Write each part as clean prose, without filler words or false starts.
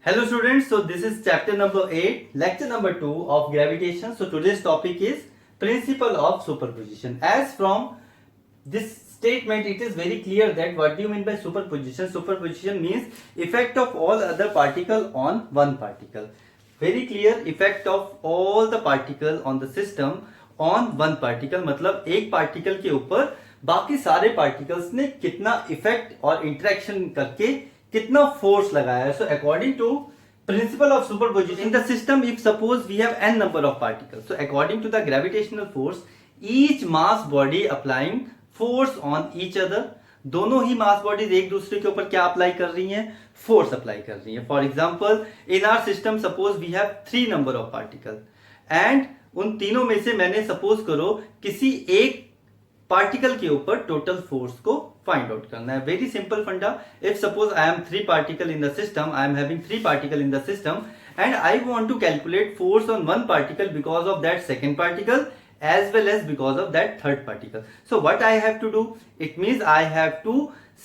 Hello students, so this is chapter number 8, lecture number 2 of gravitation. So today's topic is principle of superposition. As from this statement, it is very clear that what do you mean by superposition? Superposition means effect of all other particle on one particle. Very clear, effect of all the particle on the system on one particle. मतलब एक particle के ऊपर बाकी सारे particles ने कितना effect और interaction करके कितना force लगाया है. So according to principle of superposition in the system, if suppose we have n number of particles, so according to the gravitational force, each mass body applying force on each other, दोनों ही मास bodies एक दूसरे के ऊपर क्या apply कर रही हैं? Force apply कर रही हैं. For example in our system suppose we have 3 number of particle and उन तीनों में से मैंने सपोज करो किसी एक पार्टिकल के ऊपर टोटल फोर्स को फाइंड आउट करना है. वेरी सिंपल फंडा. If suppose I am 3 particle in the system, I am having 3 particle in the system and I want to calculate force on one particle because of that second particle as well as because of that third particle. So what I have to do? It means I have to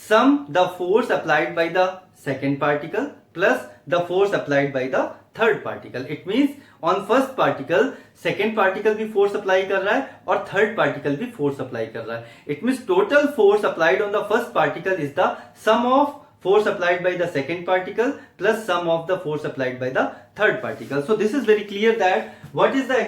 sum the force applied by the second particle plus the force applied by the third particle. It means on first particle second particle भी force apply कर रहा है और third particle भी force apply कर रहा है. It means total force applied on the first particle is the sum of force applied by the second particle plus sum of the force applied by the third particle. So this is very clear that what is the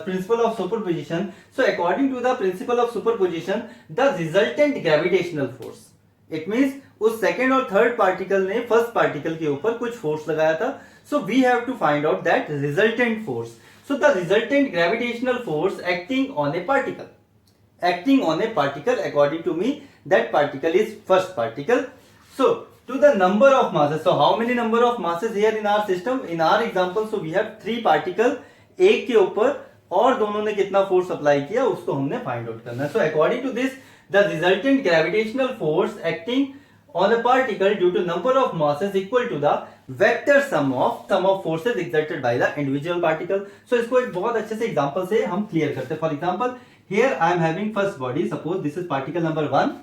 principle of superposition. So according to the principle of superposition, the resultant gravitational force, it means उस second और third particle ने first particle के ऊपर कुछ force लगाया था. So we have to find out that resultant force. So the resultant gravitational force acting on a particle, according to me, that particle is first particle. So to the number of masses, so how many number of masses here in our system? In our example, so we have 3 particle, एक के ऊपर और दोनों ने कितना force apply किया उसको हमने फाइंड आउट करना है. So according to this, the resultant gravitational force acting on a particle due to number of masses equal to the vector sum of forces exerted by the individual particle. So इसको एक बहुत अच्छे से example से हम clear करते हैं. For example, here I am having first body, suppose this is particle number 1.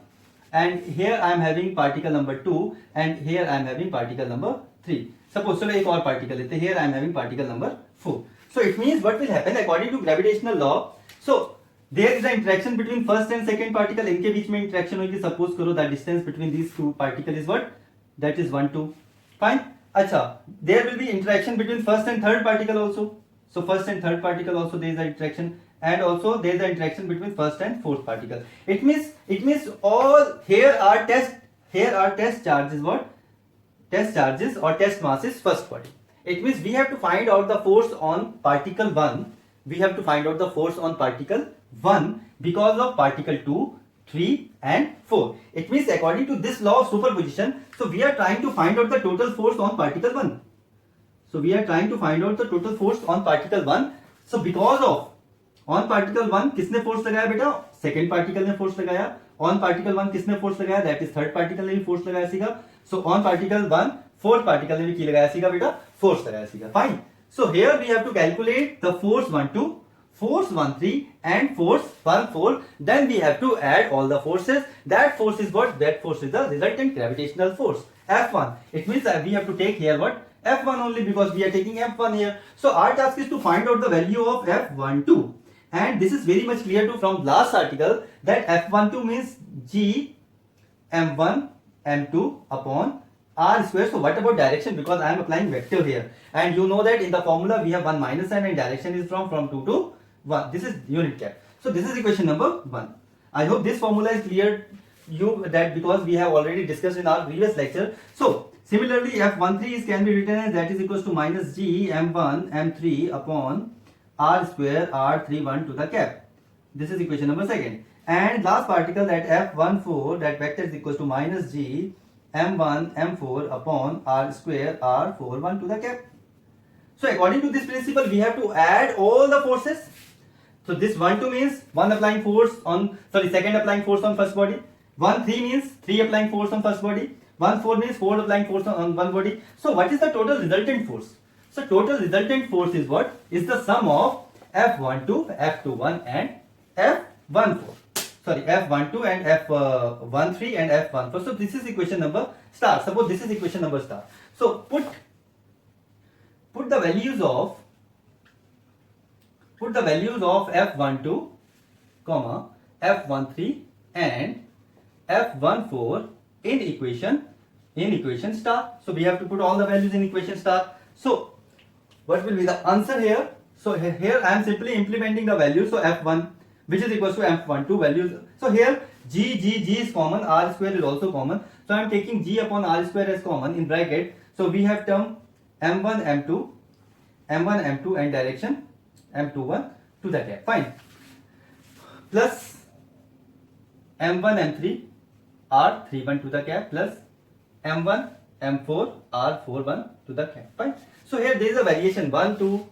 And here I am having particle number 2 and here I am having particle number 3. Suppose चलो एक और particle लेते हैं. Here I am having particle number 4. So it means what will happen according to gravitational law. So there is an interaction between first and second particle. इनके बीच में interaction होगी. Suppose करो the distance between these two particle is what? That is 1, 2. Fine. अच्छा. There will be interaction between first and third particle also. So first and third particle also there is an interaction. And also there is an interaction between first and fourth particle. It means all here are test charges. What? Test charges or test masses first body. It means we have to find out the force on particle 1. We have to find out the force on particle 1 because of particle 2, 3 and 4. It means according to this law of superposition, so we are trying to find out the total force on particle 1. So we are trying to find out the total force on particle 1. So because of on particle 1 किसने force लगाया बेटा? Second particle ने force लगाया. On particle 1 किसने force लगाया? That is third particle ने भी force लगाया सीगा. So on particle 1 fourth particle ने भी की लगाया सीगा बेटा? फोर्स लगाया सीगा. Fine. So here we have to calculate the force 1 2, force 1 3 and force 1 4. Then we have to add all the forces. That force is what? That force is the resultant gravitational force F1. It means that we have to take here what? F1 only because we are taking F1 here. So our task is to find out the value of F12. And this is very much clear to from last article that F12 means G M1 M2 upon R square. So what about direction? Because I am applying vector here. And you know that in the formula we have 1 minus sign and direction is from 2 to 1. This is unit cap. So this is equation number 1. I hope this formula is clear you that because we have already discussed in our previous lecture. So similarly F13 can be written as that is equals to minus G M1 M3 upon R square R31 to the cap. This is equation number 2. And last particle that F14 that vector is equals to minus G M1 M4 upon R square R41 to the cap. So according to this principle we have to add all the forces. So this 1 2 means second applying force on first body. 1 3 means 3 applying force on first body. 1 4 means 4 applying force on one body. So what is the total resultant force? So total resultant force is what? Is the sum of F12, F21 and F14. Sorry, F12 and F13 and F14. So this is equation number star. Suppose this is equation number star. So put put the values of F12, comma F13 and F14 in equation star. So we have to put all the values in equation star. So what will be the answer here? So here I am simply implementing the values. So F1 which is equals to F12 values. So here G is common, R square is also common. So I am taking G upon R square as common in bracket. So we have term M1, M2 and direction M21 to the gap. Fine. Plus M1, M3 R31 to the cap plus M1, M4 R41 to the cap. Fine. So here there is a variation 1, 2,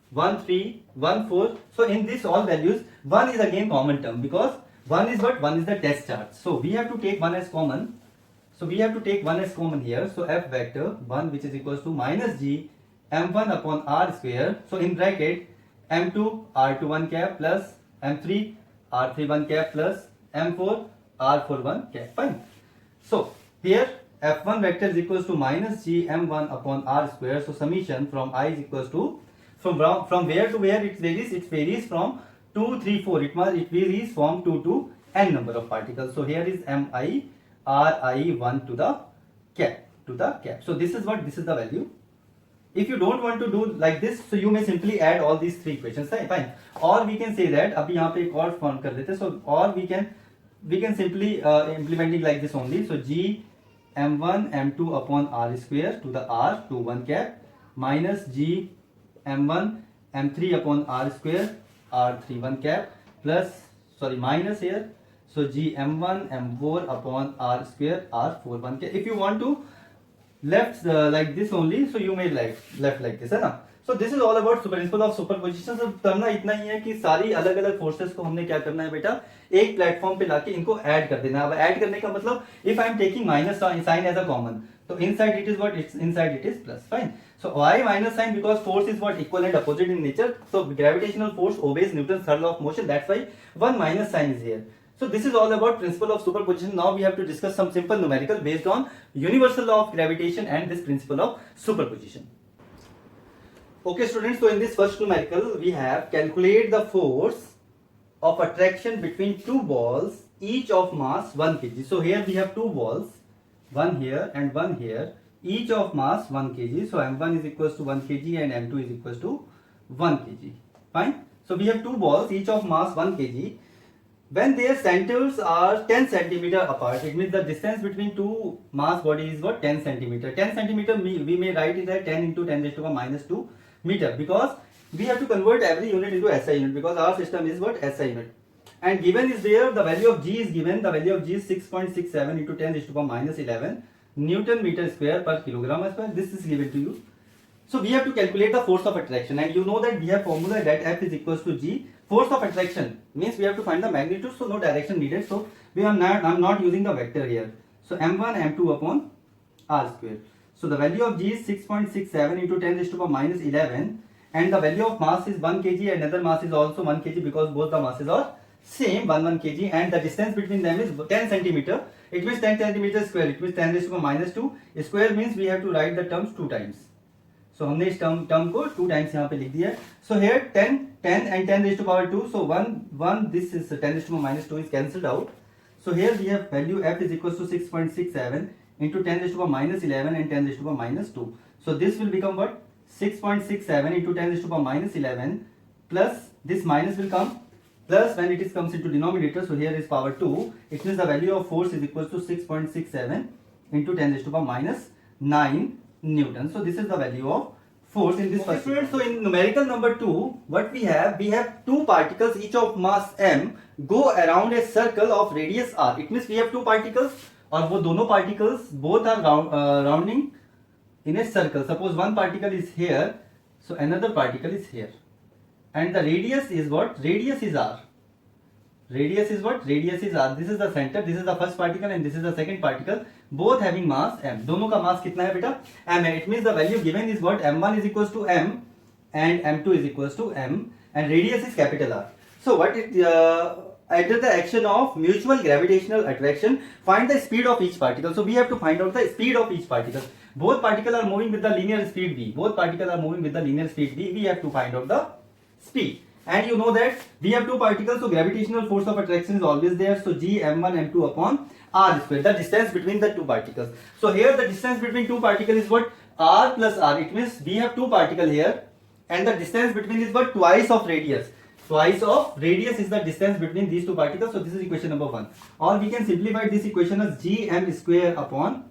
1, 3, 1, 4. So in this all values 1 is again common term because 1 is what? 1 is the test charge. So we have to take 1 as common. So we have to take 1 as common here. So F vector 1 which is equals to minus G M1 upon R square. So in bracket M2 R21 cap plus M3 R31 cap plus M4 R41 cap. Fine. So here F1 vector is equals to minus G M1 upon R square. So summation from I is equals to from where to where it varies from 2, 3, 4. It varies from 2 to n number of particles. So here is Mi Ri1 to the cap. So this is the value. If you don't want to do like this, so you may simply add all these three equations. Fine. Or we can say that अभी यहाँ पे एक और form कर लेते हैं. So or we can simply implementing like this only. So G M1 M2 upon R square to the R 21 cap minus G M1 M3 upon R square R 31 cap plus minus here. So G M1 M4 upon R square R 41 cap. If you want to left like this only, so you may left like this, है ना. So this is all about principle of superposition. So करना इतना ही है कि सारी अलग अलग forces को हमने क्या करना है बेटा, एक प्लेटफॉर्म पे लाके इनको ऐड कर देना है. अब ऐड करने का मतलब if I am taking minus sign as a common, तो inside it is what, inside it is plus. Fine. So why minus sign? Because force is what, equal and opposite in nature. So gravitational force obeys Newton's third law of motion. That's why one minus sign is here. So this is all about principle of superposition. Now we have to discuss some simple numerical based on universal law of gravitation and this principle of superposition. Okay students, so in this first numerical we have calculate the force of attraction between two balls each of mass 1 kg. So here we have two balls, one here and one here, each of mass 1 kg. So M1 is equals to 1 kg and M2 is equals to 1 kg. Fine. So we have two balls each of mass 1 kg. When their centers are 10 centimeter apart, it means the distance between two mass bodies is what, 10 centimeter. 10 centimeter we may write it as 10 into 10 raised to the minus 2 meter, because we have to convert every unit into SI unit, because our system is what, SI unit. And given is there, the value of G is given, the value of G is 6.67 into 10 raised to the minus 11 Newton meter square per kilogram square. This is given to you. So we have to calculate the force of attraction, and you know that we have formula that F is equals to G. Force of attraction means we have to find the magnitude, so no direction needed. So I'm not using the vector here. So M1 M2 upon R square. So the value of G is 6.67 into 10 raised to the minus 11, and the value of mass is 1 kg and another mass is also 1 kg, because both the masses are same, 1 kg, and the distance between them is 10 centimeter. It means 10 centimeter square. It means 10 raised to the minus 2 square means we have to write the terms 2 times. So हमने इस term को 2 times यहाँ पे लिख दिया. So here 10 and 10 raised to power 2. So 1 this is 10 raised to the minus 2 is cancelled out. So here we have value F is equals to 6.67 into 10 raised to the minus 11 and 10 raised to the minus 2. So this will become what, 6.67 into 10 raised to the minus 11 plus this minus will come plus when it is comes into denominator. So here is power 2. It means the value of force is equals to 6.67 into 10 raised to the minus 9 Newton. So this is the value of force in this first. So in numerical number 2, what we have two particles each of mass m go around a circle of radius r. It means we have two particles, और वो दोनों particles both are rounding in a circle. Suppose one particle is here, so another particle is here, and the radius is what? Radius is r. Radius is what? Radius is r. This is the center, this is the first particle and this is the second particle, both having mass m. दोनों का mass कितना है बेटा? m है. It means the value given is what? m1 is equals to m and m2 is equals to m, and radius is capital R. So what it under the action of mutual gravitational attraction, find the speed of each particle. So we have to find out the speed of each particle. both particle are moving with the linear speed v. Both particle are moving with the linear speed v. We have to find out the speed. And you know that we have two particles, so gravitational force of attraction is always there. So g m1 m2 upon r square, the distance between the two particles. So here the distance between two particles is what? R plus r. It means we have two particles here, and the distance between is what? Twice of radius. Twice of radius is the distance between these two particles. So this is equation number 1. Or we can simplify this equation as gm square upon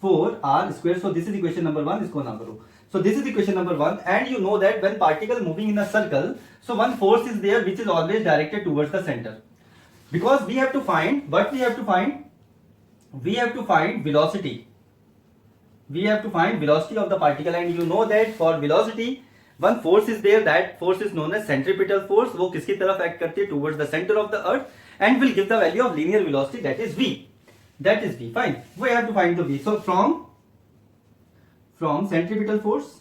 4r square. So this is equation number 1. इसको ना करो. So this is equation number 1, and you know that when particle moving in a circle, so one force is there which is always directed towards the center. Because we have to find, what we have to find? We have to find velocity. We have to find velocity of the particle, and you know that for velocity, one force is there, that force is known as centripetal force. वो किसकी तरफ act करती है? Towards the center of the earth, and will give the value of linear velocity, that is v. That is v. Fine. We have to find the v. So from centripetal force,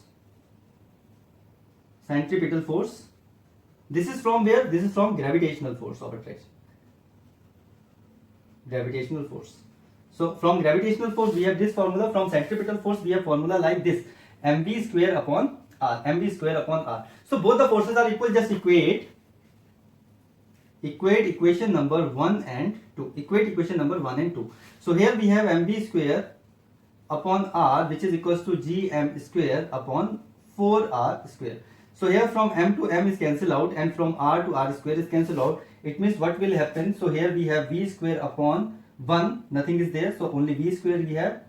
this is from where? This is from gravitational force of attraction. Gravitational force. So from gravitational force we have this formula. From centripetal force we have formula like this: mv square upon r. mv square upon r. So both the forces are equal. Just equate equation number 1 and 2. Equate equation number 1 and 2. So here we have mv square upon r, which is equals to gm square upon 4r square. So here from m to m is cancelled out, and from r to r square is cancelled out. It means what will happen? So here we have v square upon 1, nothing is there, so only v square we have,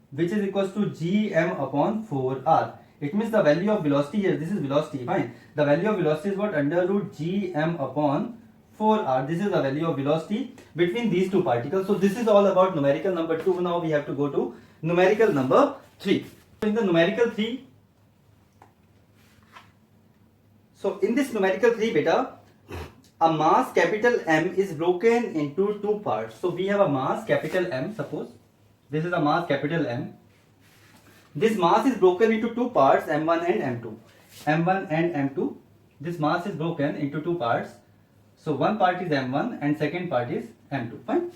which is equals to gm upon 4r. It means the value of velocity here, this is velocity, fine. The value of velocity is what? Under root gm upon 4r. This is the value of velocity between these two particles. So this is all about numerical number 2. Now we have to go to numerical number 3. So in the numerical 3, so in this numerical 3 beta, a mass capital M is broken into two parts. So we have a mass capital M, suppose this is a mass capital M. This mass is broken into two parts, M1 and M2. M1 and M2. This mass is broken into two parts. So one part is M1 and second part is M2. Fine.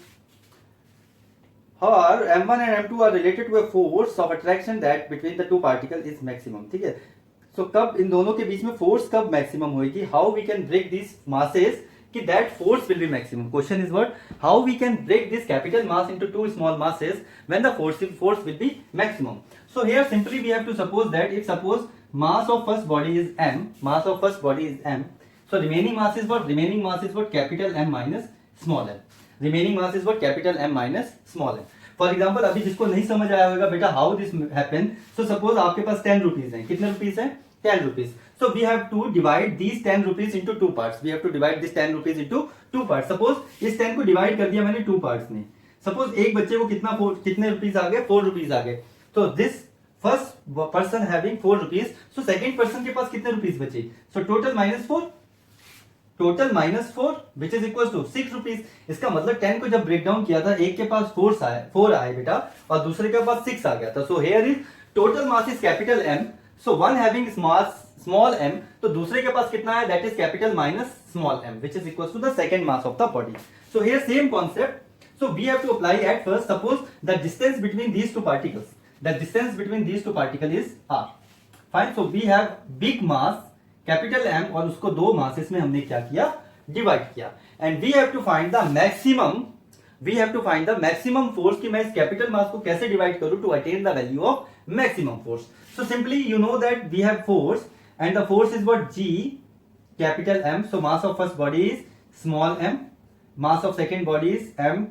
However, M1 and M2 are related to a force of attraction that between the two particles is maximum. ठीक है? So कब इन दोनों के बीच में force कब maximum होगी? How we can break these masses कि that force will be maximum. Question is what? How we can break this capital mass into two small masses when the force will be maximum. So here simply we have to suppose that if suppose mass of first body is m, mass of first body is m, so remaining mass is what? Remaining mass is what? Capital M minus small m. Remaining mass is what? Capital M minus small m. For example, अभी जिसको नहीं समझ आया होगा बेटा how this happen, so suppose आपके पास 10 rupees हैं. कितने rupees हैं? 10 rupees. So we have to divide these 10 rupees into two parts. We have to divide this 10 rupees into two parts. Suppose इस 10 को divide कर दिया मैंने two parts में. Suppose एक बच्चे को कितने rupees आ गए? 4 rupees आ गए. So this first person having 4 rupees. So second person के पास कितने rupees बचे? So total minus 4. Total minus 4 which is equal to 6 rupees. इसका मतलब 10 को जब ब्रेक डाउन किया था, एक के पास 4 आए बेटा और दूसरे के पास 6 आ गया था. So here is total mass is capital M. So one having small m, तो दूसरे के पास कितना है? That is capital minus small m, which is equal to the second mass of the body. So here same concept. So we have to apply at first. Suppose the distance between these two particles, the distance between these two particle is r. Fine. So we have big mass capital M और उसको दो masses में हमने क्या किया? Divide किया. And we have to find the maximum, we have to find the maximum force कि मैं इस कैपिटल मास को कैसे डिवाइड करूं to attain the value of maximum force. So simply you know that we have force and the force is what? G capital M. So mass of first body is small m, mass of second body is m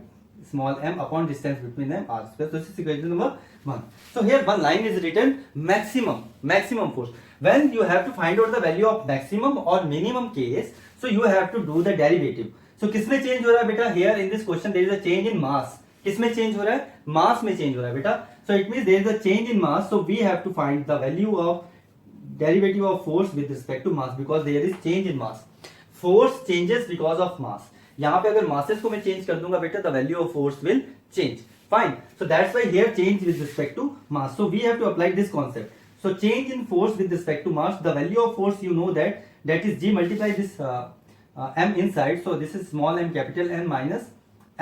small m upon distance between them r square. So this is equation number 1. So here one line is written maximum force. When you have to find out the value of maximum or minimum case, so you have to do the derivative. So किसमें change हो रहा है बेटा? Here in this question there is a change in mass. किसमें change हो रहा है? मास में चेंज हो रहा है बेटा. So it means there is a change in mass. So we have to find the value of derivative of force with respect to mass because there is change in mass. Force changes because of mass. यहाँ पे अगर masses को मैं change कर दूंगा बेटा, the value of force will change. Fine. So that's why here change with respect to mass. So we have to apply this concept. So change in force with respect to mass. The value of force you know that is G multiply this m inside. So this is small m capital M minus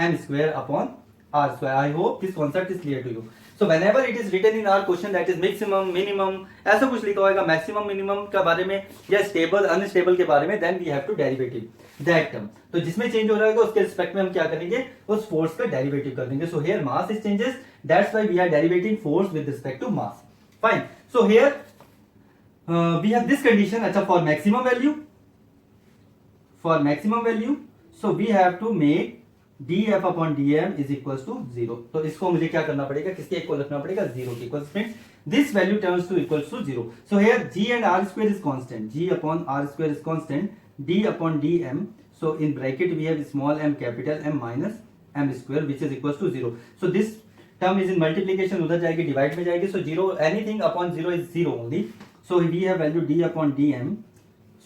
m square upon r square. I hope this concept is clear to you. So whenever it is written in our question that is maximum, minimum, ऐसा कुछ लिखा होगा maximum, minimum के बारे में या stable, unstable के बारे में, then we have to derivative that term. तो जिसमें change हो रहा है उसके respect में हम क्या करेंगे, उस force का derivative कर देंगे. So here mass is changes, that's why we are derivating force with respect to mass. Fine. So here we have this condition. अच्छा, for maximum value, so we have to make df upon dm is equals to 0. तो इसको मुझे क्या करना पड़ेगा, किसके equal रखना पड़ेगा, 0 के equal. This value turns to equals to 0. So here g and r square is constant, g upon r square is constant, d upon dm. So in bracket we have small m capital M minus m square which is equals to 0. So this term is in multiplication, उधर जाएगी divide में जाएगी. So 0, anything upon 0 is 0 only. So we have value d upon dm.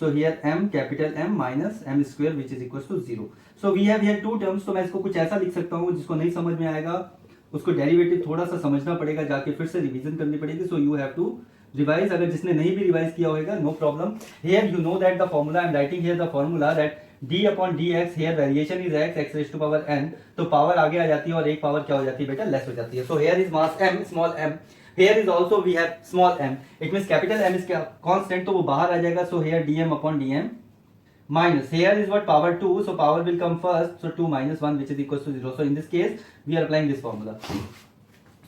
So here m capital M minus m square which is equals to 0. So we have here two terms. तो मैं इसको कुछ ऐसा लिख सकता हूँ, जिसको नहीं समझ में आएगा उसको डेरिवेटिव थोड़ा सा समझना पड़ेगा, जाके फिर से रिवीजन करनी पड़ेगी. So you have to revise. अगर जिसने नहीं भी रिवाइज किया होगा, no problem. Here you know that the formula, I am writing here the formula that d upon dx, here variation is x raise to power n. तो power आगे आ जाती है और एक पावर क्या हो जाती है बेटा, लेस हो जाती है. So here is mass m, small m. Here is also we have small m. It means capital M is constant, तो वो बाहर आ जाएगा. So here dm upon dm minus here is what, power 2. So power will come first. So 2 minus 1 which is equals to 0. So in this case we are applying this formula.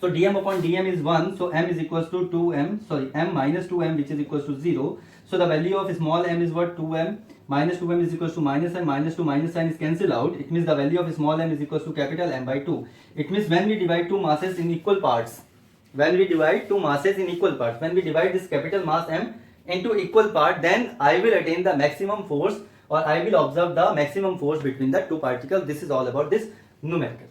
So dm upon dm is 1. So m is equals to 2m. Sorry, m minus 2m which is equals to 0. So the value of small m is what, 2m. Minus 2m is equals to minus m. Minus 2 minus sign is cancelled out. It means the value of small m is equals to capital M by 2. It means when we divide two masses in equal parts, when we divide this capital mass M into equal part, then I will attain the maximum force, or I will observe the maximum force between the two particles. This is all about this numerical.